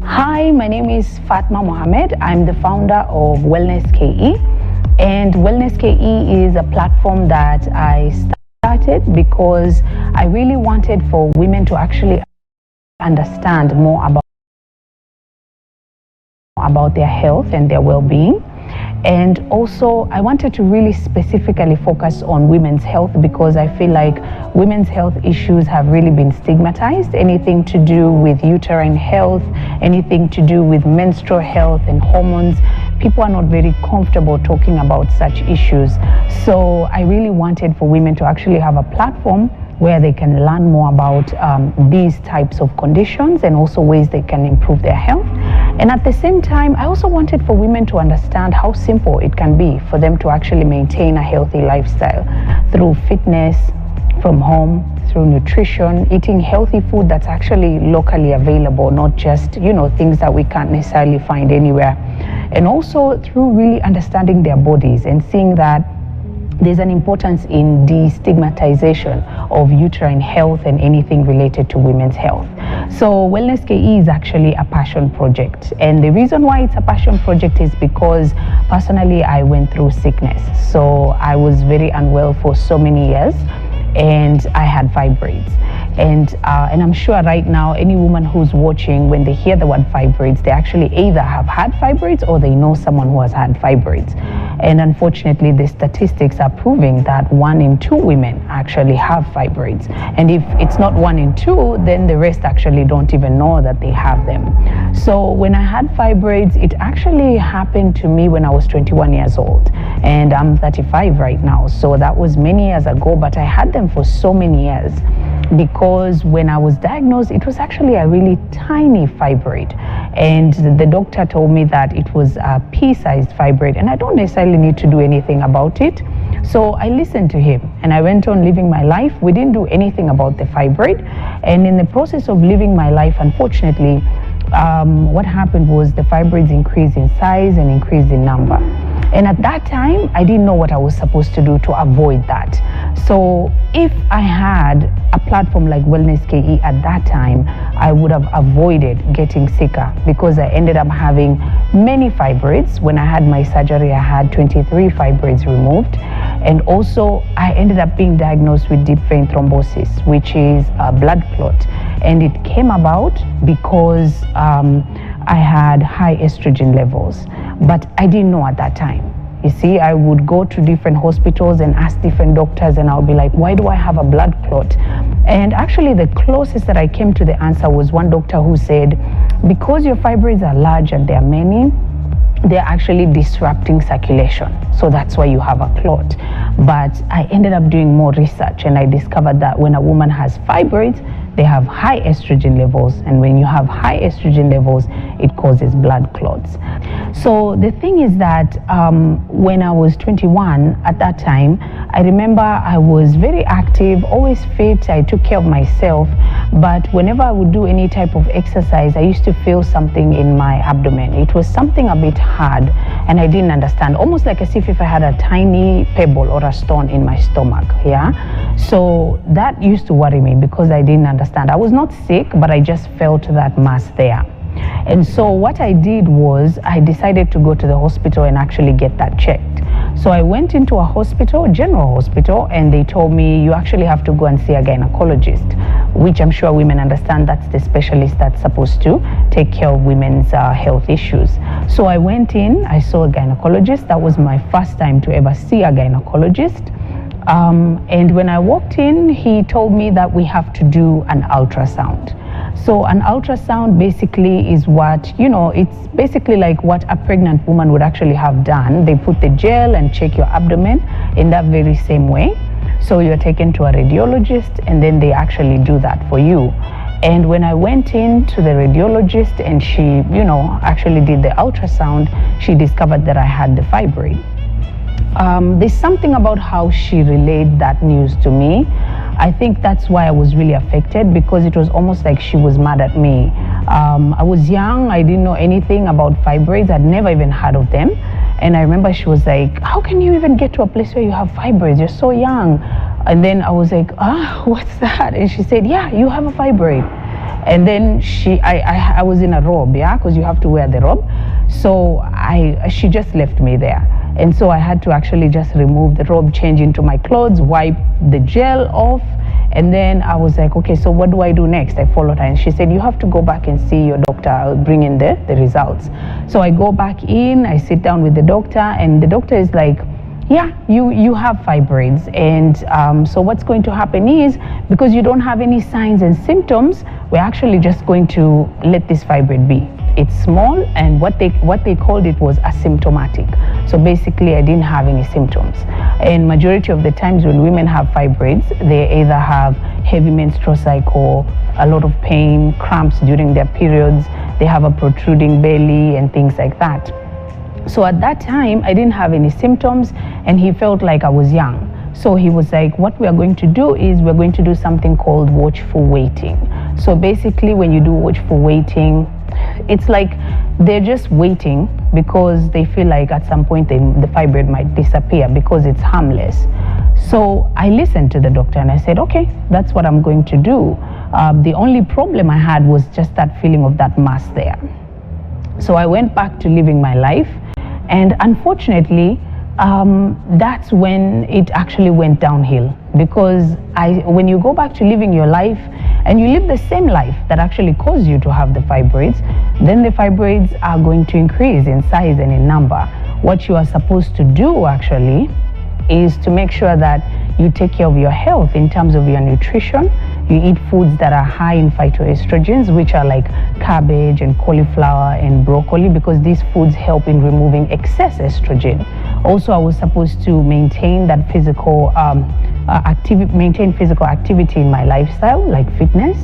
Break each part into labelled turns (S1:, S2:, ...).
S1: Hi, my name is Fatma Mohammed. I'm the founder of WellnessKE, and WellnessKE is a platform that I started because I really wanted for women to actually understand more about their health and their well-being. And also I wanted to really specifically focus on women's health because I feel like women's health issues have really been stigmatized. Anything to do with uterine health, anything to do with menstrual health and hormones, people are not very comfortable talking about such issues. So I really wanted for women to actually have a platform where they can learn more about these types of conditions and also ways they can improve their health. And at the same time, I also wanted for women to understand how simple it can be for them to actually maintain a healthy lifestyle through fitness, from home, through nutrition, eating healthy food that's actually locally available, not just, things that we can't necessarily find anywhere. And also through really understanding their bodies and seeing that there's an importance in destigmatization of uterine health and anything related to women's health. So WellnessKE is actually a passion project. And the reason why it's a passion project is because personally I went through sickness. So I was very unwell for so many years and I had fibroids. And I'm sure right now any woman who's watching, when they hear the word fibroids, they actually either have had fibroids or they know someone who has had fibroids. And unfortunately, the statistics are proving that 1 in 2 women actually have fibroids. And if it's not 1 in 2, then the rest actually don't even know that they have them. So when I had fibroids, it actually happened to me when I was 21 years old. And I'm 35 right now. So that was many years ago, but I had them for so many years because when I was diagnosed, it was actually a really tiny fibroid. And the doctor told me that it was a pea-sized fibroid and I don't necessarily need to do anything about it. So I listened to him and I went on living my life. We didn't do anything about the fibroid. And in the process of living my life, unfortunately, what happened was the fibroids increased in size and increased in number. And at that time, I didn't know what I was supposed to do to avoid that. So if I had a platform like WellnessKE at that time, I would have avoided getting sicker because I ended up having many fibroids. When I had my surgery, I had 23 fibroids removed. And also, I ended up being diagnosed with deep vein thrombosis, which is a blood clot. And it came about because I had high estrogen levels, but I didn't know at that time. You see, I would go to different hospitals and ask different doctors and I'll be like, why do I have a blood clot? And actually the closest that I came to the answer was one doctor who said, because your fibroids are large and there are many, they're actually disrupting circulation. So that's why you have a clot. But I ended up doing more research and I discovered that when a woman has fibroids, they have high estrogen levels, and when you have high estrogen levels, it causes blood clots. So the thing is that when I was 21 at that time, I remember I was very active, always fit, I took care of myself, but whenever I would do any type of exercise, I used to feel something in my abdomen. It was something a bit hard and I didn't understand, almost like as if I had a tiny pebble or a stone in my stomach, yeah? So that used to worry me because I didn't understand. I was not sick, but I just felt that mass there. And so what I did was I decided to go to the hospital and actually get that checked. So I went into a hospital, general hospital, and they told me you actually have to go and see a gynecologist, which I'm sure women understand that's the specialist that's supposed to take care of women's health issues. So I went in, I saw a gynecologist. That was my first time to ever see a gynecologist. And when I walked in, he told me that we have to do an ultrasound. So an ultrasound basically is what, it's basically like what a pregnant woman would actually have done. They put the gel and check your abdomen in that very same way. So you're taken to a radiologist and then they actually do that for you. And when I went in to the radiologist and she, actually did the ultrasound, she discovered that I had the fibroid. There's something about how she relayed that news to me. I think that's why I was really affected, because it was almost like she was mad at me. I was young, I didn't know anything about fibroids, I'd never even heard of them. And I remember she was like, how can you even get to a place where you have fibroids? You're so young. And then I was like, what's that? And she said, yeah, you have a fibroid. And then I was in a robe, yeah, because you have to wear the robe. So she just left me there. And so I had to actually just remove the robe, change into my clothes, wipe the gel off. And then I was like, okay, so what do I do next? I followed her and she said, you have to go back and see your doctor. I'll bring in the results. So I go back in, I sit down with the doctor, and the doctor is like, yeah, you have fibroids. And so what's going to happen is, because you don't have any signs and symptoms, we're actually just going to let this fibroid be. It's small, and what they called it was asymptomatic. So basically I didn't have any symptoms. And majority of the times when women have fibroids, they either have heavy menstrual cycle, a lot of pain, cramps during their periods, they have a protruding belly and things like that. So at that time I didn't have any symptoms, and he felt like I was young. So he was like, what we are going to do is we're going to do something called watchful waiting. So basically when you do watchful waiting, it's like they're just waiting because they feel like at some point the fibroid might disappear because it's harmless. So I listened to the doctor and I said, okay, that's what I'm going to do. The only problem I had was just that feeling of that mass there. So I went back to living my life, and unfortunately that's when it actually went downhill, because when you go back to living your life and you live the same life that actually caused you to have the fibroids, then the fibroids are going to increase in size and in number. What you are supposed to do actually is to make sure that you take care of your health in terms of your nutrition. You eat foods that are high in phytoestrogens, which are like cabbage and cauliflower and broccoli, because these foods help in removing excess estrogen. Also, I was supposed to maintain that physical physical activity in my lifestyle, like fitness,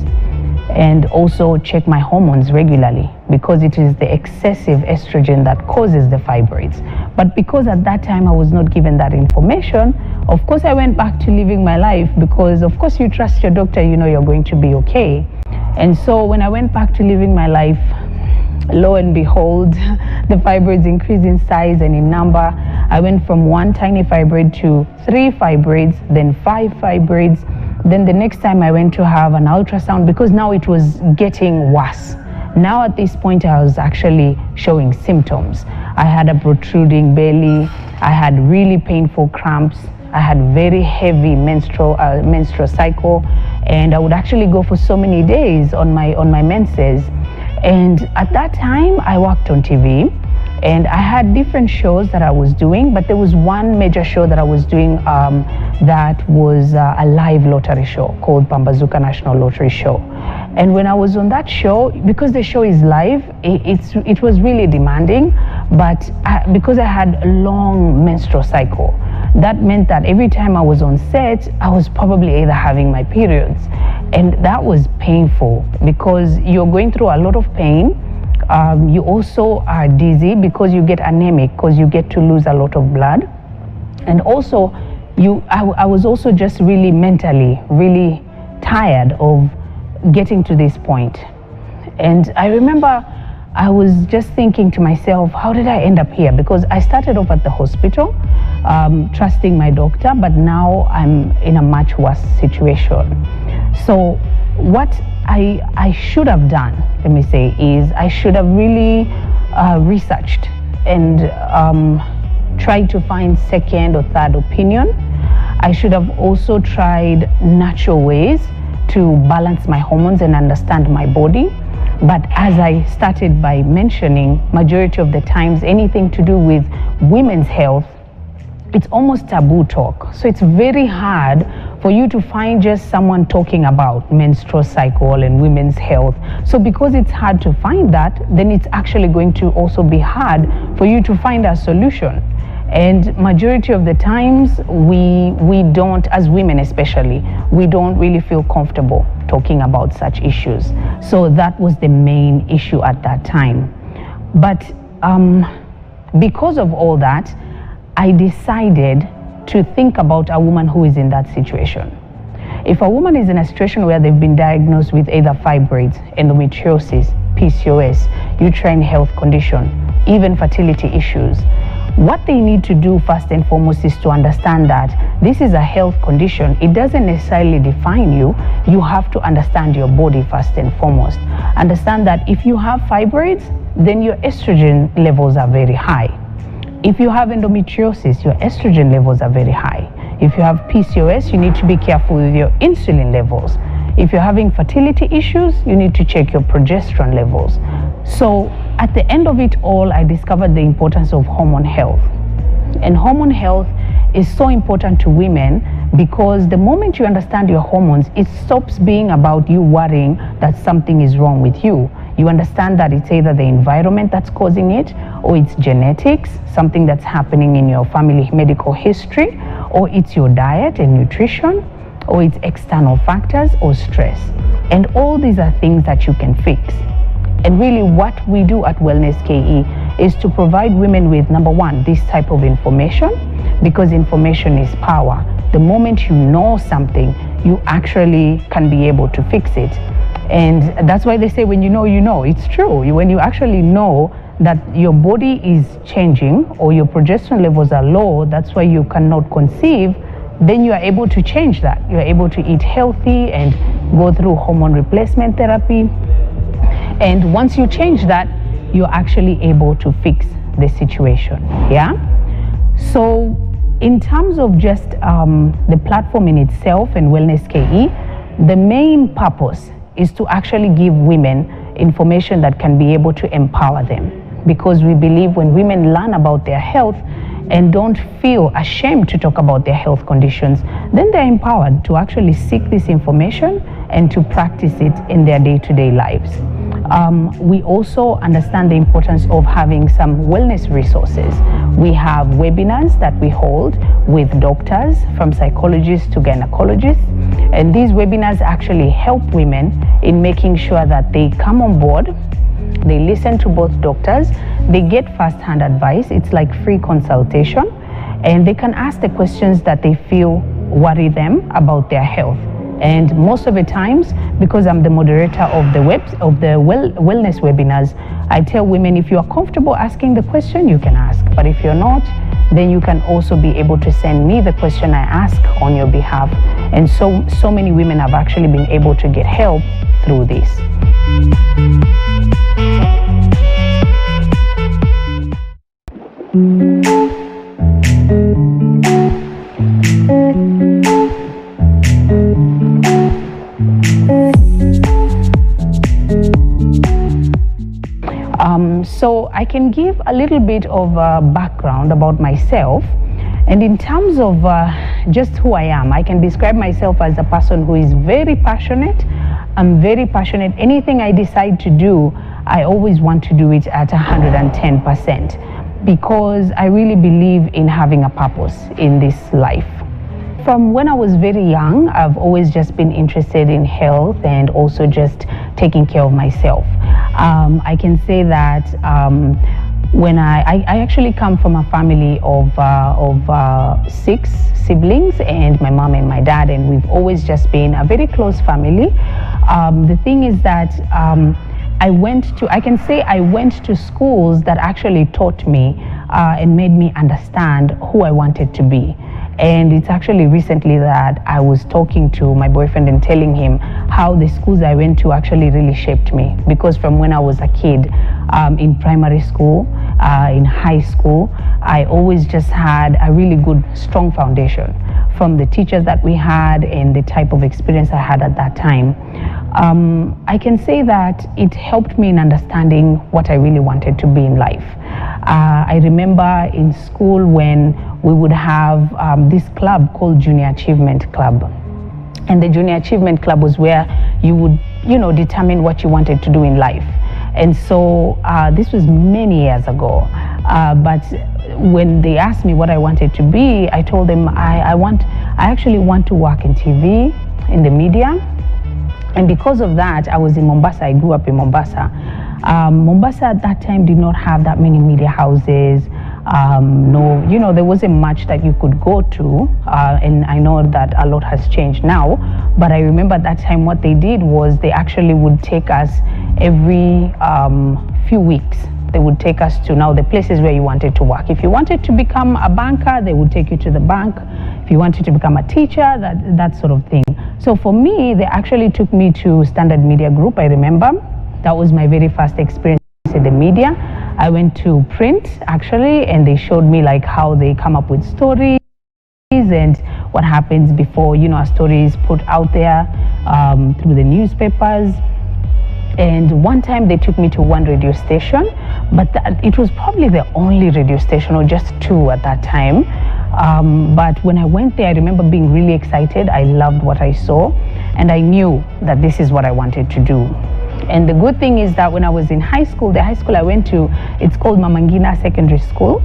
S1: and also check my hormones regularly, because it is the excessive estrogen that causes the fibroids. But because at that time I was not given that information, of course I went back to living my life, because of course you trust your doctor, you know you're going to be okay. And so when I went back to living my life, lo and behold, the fibroids increased in size and in number. I went from one tiny fibroid to 3 fibroids, then 5 fibroids. Then the next time I went to have an ultrasound, because now it was getting worse. Now at this point I was actually showing symptoms. I had a protruding belly, I had really painful cramps, I had very heavy menstrual cycle, and I would actually go for so many days on my menses. And at that time I worked on TV, and I had different shows that I was doing, but there was one major show that I was doing that was a live lottery show called Pambazuka National Lottery Show. And when I was on that show, because the show is live, it was really demanding, but because I had a long menstrual cycle, that meant that every time I was on set, I was probably either having my periods. And that was painful, because you're going through a lot of pain. You also are dizzy because you get anemic, because you get to lose a lot of blood. And also, I was also just really mentally really tired of getting to this point. And I remember I was just thinking to myself, how did I end up here? Because I started off at the hospital, trusting my doctor, but now I'm in a much worse situation. So what I should have done, let me say, is I should have really researched and tried to find second or third opinion. I should have also tried natural ways to balance my hormones and understand my body. But as I started by mentioning, majority of the times anything to do with women's health, it's almost taboo talk. So it's very hard for you to find just someone talking about menstrual cycle and women's health. So because it's hard to find that, then it's actually going to also be hard for you to find a solution. And majority of the times we don't, as women especially, we don't really feel comfortable talking about such issues. So that was the main issue at that time. But because of all that, I decided to think about a woman who is in that situation. If a woman is in a situation where they've been diagnosed with either fibroids, endometriosis, PCOS, uterine health condition, even fertility issues, What they need to do first and foremost is to understand that this is a health condition. It doesn't necessarily define you. You have to understand your body first and foremost. Understand that if you have fibroids, then your estrogen levels are very high. If you have endometriosis, your estrogen levels are very high. If you have PCOS, you need to be careful with your insulin levels. If you're having fertility issues, you need to check your progesterone levels. So at the end of it all, I discovered the importance of hormone health. And hormone health is so important to women because the moment you understand your hormones, it stops being about you worrying that something is wrong with you. You understand that it's either the environment that's causing it, or it's genetics, something that's happening in your family medical history, or it's your diet and nutrition, or it's external factors or stress. And all these are things that you can fix. And really what we do at WellnessKE is to provide women with, number one, this type of information, because information is power. The moment you know something, you actually can be able to fix it. And that's why they say when you know, you know. It's true. When you actually know that your body is changing or your progesterone levels are low, that's why you cannot conceive, then you are able to change that. You are able to eat healthy and go through hormone replacement therapy. And once you change that, you're actually able to fix the situation. Yeah? So in terms of just the platform in itself and WellnessKE, the main purpose is to actually give women information that can be able to empower them. Because we believe when women learn about their health and don't feel ashamed to talk about their health conditions, then they're empowered to actually seek this information and to practice it in their day-to-day lives. We also understand the importance of having some wellness resources. We have webinars that we hold with doctors, from psychologists to gynecologists, and these webinars actually help women in making sure that they come on board, they listen to both doctors, they get first-hand advice. It's like free consultation, and they can ask the questions that they feel worry them about their health. And most of the times, because I'm the moderator of the wellness webinars, I tell women, if you are comfortable asking the question, you can ask. But if you're not, then you can also be able to send me the question I ask on your behalf. And so many women have actually been able to get help through this. So I can give a little bit of background about myself, and in terms of just who I am, I can describe myself as a person who is very passionate. I'm very passionate. Anything I decide to do, I always want to do it at 110%, because I really believe in having a purpose in this life. From when I was very young, I've always just been interested in health and also just taking care of myself. I can say that when I actually come from a family of 6 siblings, and my mom and my dad, and we've always just been a very close family. The thing is that I went to schools that actually taught me and made me understand who I wanted to be. And it's actually recently that I was talking to my boyfriend and telling him how the schools I went to actually really shaped me. Because from when I was a kid, in primary school, in high school, I always just had a really good, strong foundation from the teachers that we had and the type of experience I had at that time. I can say that it helped me in understanding what I really wanted to be in life. I remember in school when we would have this club called Junior Achievement Club. And the Junior Achievement Club was where you would, determine what you wanted to do in life. And so this was many years ago. But when they asked me what I wanted to be, I told them I actually want to work in TV, in the media. And because of that, I was in Mombasa. I grew up in Mombasa. Mombasa at that time did not have that many media houses. There wasn't much that you could go to, and I know that a lot has changed now, but I remember at that time what they did was they actually would take us every few weeks They would take us to now the places where you wanted to work. If you wanted to become a banker, they would take you to the bank. If you wanted to become a teacher, that sort of thing. So for me, they actually took me to Standard Media Group, I remember. That was my very first experience in the media. I went to print, actually, and they showed me like how they come up with stories and what happens before, you know, a story is put out there through the newspapers. And one time they took me to one radio station, but it was probably the only radio station, or just two at that time. But when I went there, I remember being really excited. I loved what I saw, and I knew that this is what I wanted to do. And the good thing is that when I was in high school, the high school I went to, it's called Mamangina Secondary School.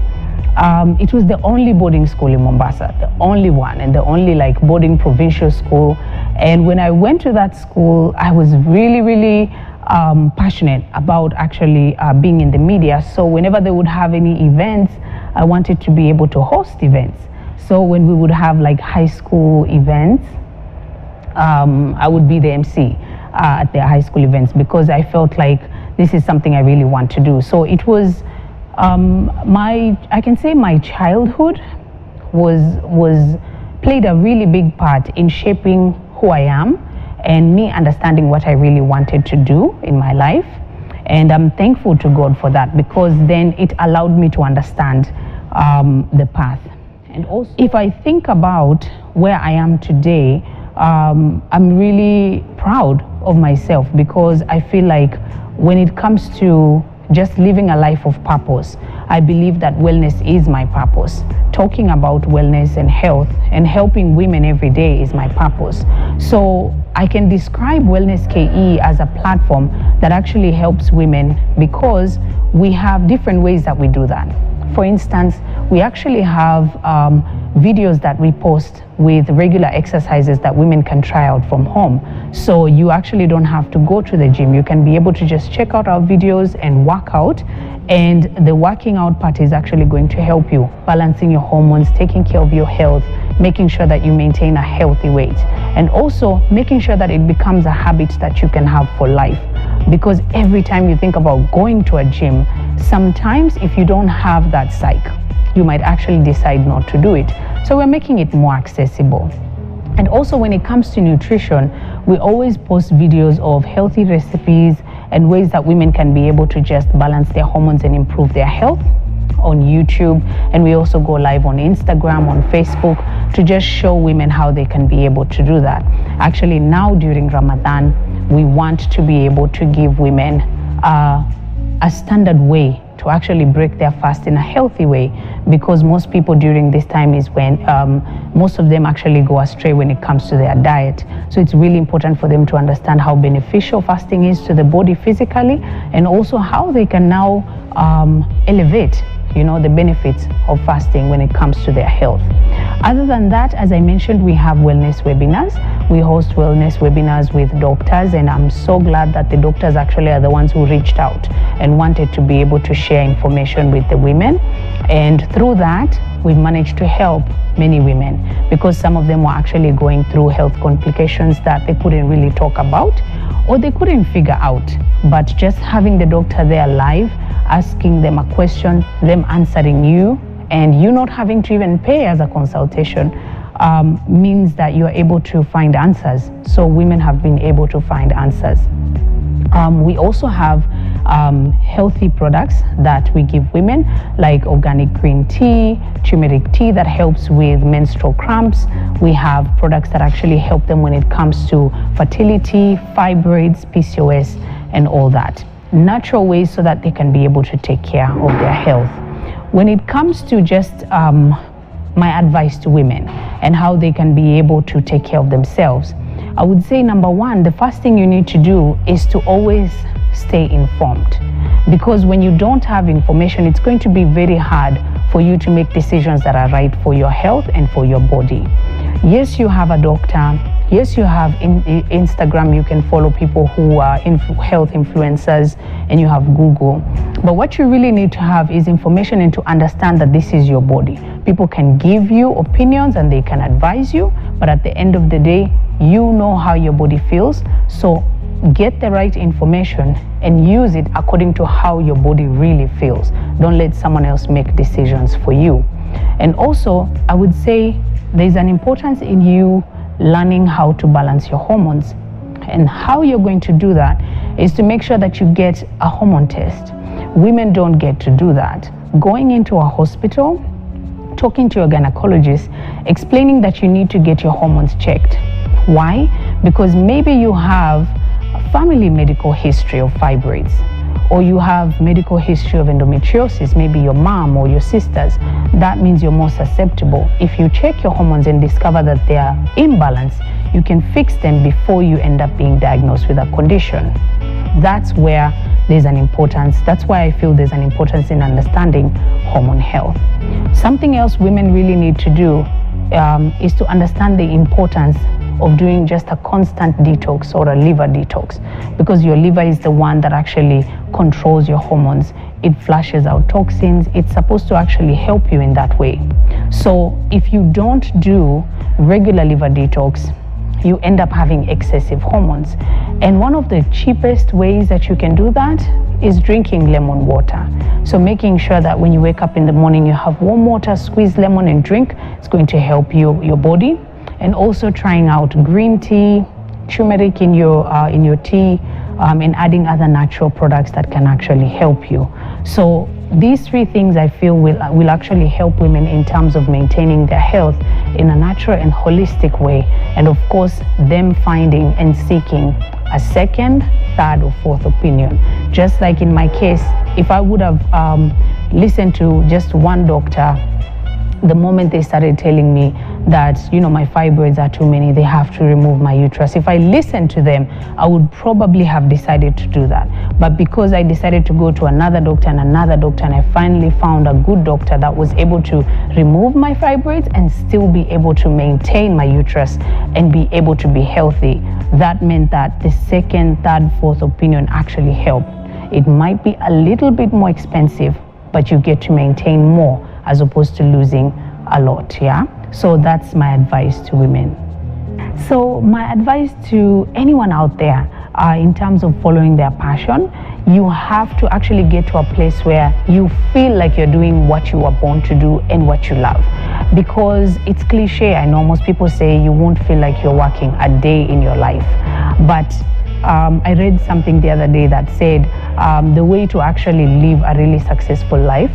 S1: It was the only boarding school in Mombasa, the only one, and the only like boarding provincial school. And when I went to that school, I was really, really passionate about actually being in the media. So whenever they would have any events, I wanted to be able to host events. So when we would have like high school events, I would be the MC at the high school events, because I felt like this is something I really want to do. So it was I can say my childhood played a really big part in shaping who I am and me understanding what I really wanted to do in my life. And I'm thankful to God for that, because then it allowed me to understand the path. And also, if I think about where I am today, I'm really proud of myself, because I feel like when it comes to just living a life of purpose, I believe that wellness is my purpose. Talking about wellness and health and helping women every day is my purpose. So I can describe WellnessKE as a platform that actually helps women, because we have different ways that we do that. For instance, we actually have videos that we post with regular exercises that women can try out from home. So you actually don't have to go to the gym. You can be able to just check out our videos and work out. And the working out part is actually going to help you balancing your hormones, taking care of your health, making sure that you maintain a healthy weight, and also making sure that it becomes a habit that you can have for life. Because every time you think about going to a gym, sometimes if you don't have that psyche, you might actually decide not to do it. So we're making it more accessible. And also when it comes to nutrition, we always post videos of healthy recipes and ways that women can be able to just balance their hormones and improve their health on YouTube. And we also go live on Instagram, on Facebook, to just show women how they can be able to do that. Actually, now during Ramadan, we want to be able to give women a standard way to actually break their fast in a healthy way, because most people during this time is when most of them actually go astray when it comes to their diet. So it's really important for them to understand how beneficial fasting is to the body physically, and also how they can now elevate, you know, the benefits of fasting when it comes to their health. Other than that, as I mentioned, we have wellness webinars. We host wellness webinars with doctors, and I'm so glad that the doctors actually are the ones who reached out and wanted to be able to share information with the women. And through that, we've managed to help many women, because some of them were actually going through health complications that they couldn't really talk about, or they couldn't figure out. But just having the doctor there live, asking them a question, them answering you, and you not having to even pay as a consultation, means that you're able to find answers. So women have been able to find answers. We also have healthy products that we give women, like organic green tea, turmeric tea that helps with menstrual cramps. We have products that actually help them when it comes to fertility, fibroids, PCOS, and all that. Natural ways so that they can be able to take care of their health. When it comes to just my advice to women and how they can be able to take care of themselves, I would say number one, the first thing you need to do is to always stay informed. Because when you don't have information, it's going to be very hard for you to make decisions that are right for your health and for your body. Yes, you have a doctor. Yes, you have Instagram. You can follow people who are health influencers, and you have Google. But what you really need to have is information and to understand that this is your body. People can give you opinions and they can advise you, but at the end of the day, you know how your body feels. So get the right information and use it according to how your body really feels. Don't let someone else make decisions for you. And also, I would say there's an importance in you learning how to balance your hormones. And how you're going to do that is to make sure that you get a hormone test. Women don't get to do that. Going into a hospital, talking to your gynecologist, explaining that you need to get your hormones checked. Why? Because maybe you have a family medical history of fibroids, or you have medical history of endometriosis, maybe your mom or your sisters. That means you're more susceptible. If you check your hormones and discover that they are imbalanced, you can fix them before you end up being diagnosed with a condition. That's where there's an importance. That's why I feel there's an importance in understanding hormone health. Something else women really need to do is to understand the importance of doing just a constant detox or a liver detox, because your liver is the one that actually controls your hormones. It flushes out toxins. It's supposed to actually help you in that way. So if you don't do regular liver detox, you end up having excessive hormones. And one of the cheapest ways that you can do that is drinking lemon water. So making sure that when you wake up in the morning, you have warm water, squeeze lemon and drink. It's going to help your body. And also trying out green tea, turmeric in your tea, and adding other natural products that can actually help you. So these three things I feel will actually help women in terms of maintaining their health in a natural and holistic way. And of course, them finding and seeking a second, third, or fourth opinion. Just like in my case, if I would have listened to just one doctor, the moment they started telling me that, you know, my fibroids are too many, they have to remove my uterus, if I listened to them, I would probably have decided to do that. But because I decided to go to another doctor and another doctor, and I finally found a good doctor that was able to remove my fibroids and still be able to maintain my uterus and be able to be healthy, that meant that the second, third, fourth opinion actually helped. It might be a little bit more expensive, but you get to maintain more as opposed to losing a lot, yeah? So that's my advice to women. So my advice to anyone out there in terms of following their passion, you have to actually get to a place where you feel like you're doing what you were born to do and what you love. Because it's cliche, I know most people say you won't feel like you're working a day in your life. But I read something the other day that said the way to actually live a really successful life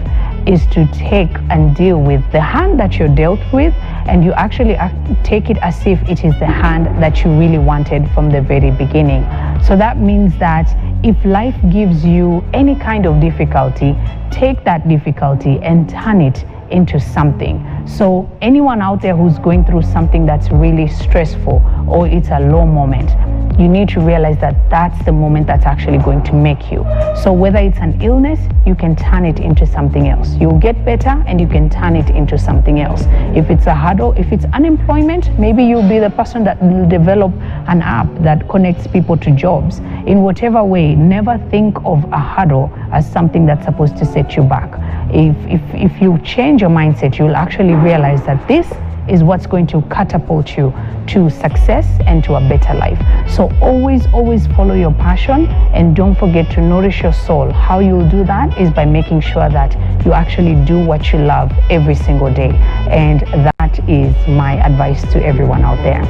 S1: is to take and deal with the hand that you're dealt with, and you actually take it as if it is the hand that you really wanted from the very beginning. So that means that if life gives you any kind of difficulty, take that difficulty and turn it into something. So anyone out there who's going through something that's really stressful, or it's a low moment, you need to realize that that's the moment that's actually going to make you. So whether it's an illness, you can turn it into something else. You'll get better and you can turn it into something else. If it's a hurdle, if it's unemployment, maybe you'll be the person that will develop an app that connects people to jobs. In whatever way, never think of a hurdle as something that's supposed to set you back. If you change your mindset, you'll actually realize that this is what's going to catapult you to success and to a better life. So always follow your passion, and don't forget to nourish your soul. How you'll do that is by making sure that you actually do what you love every single day. And that is my advice to everyone out there.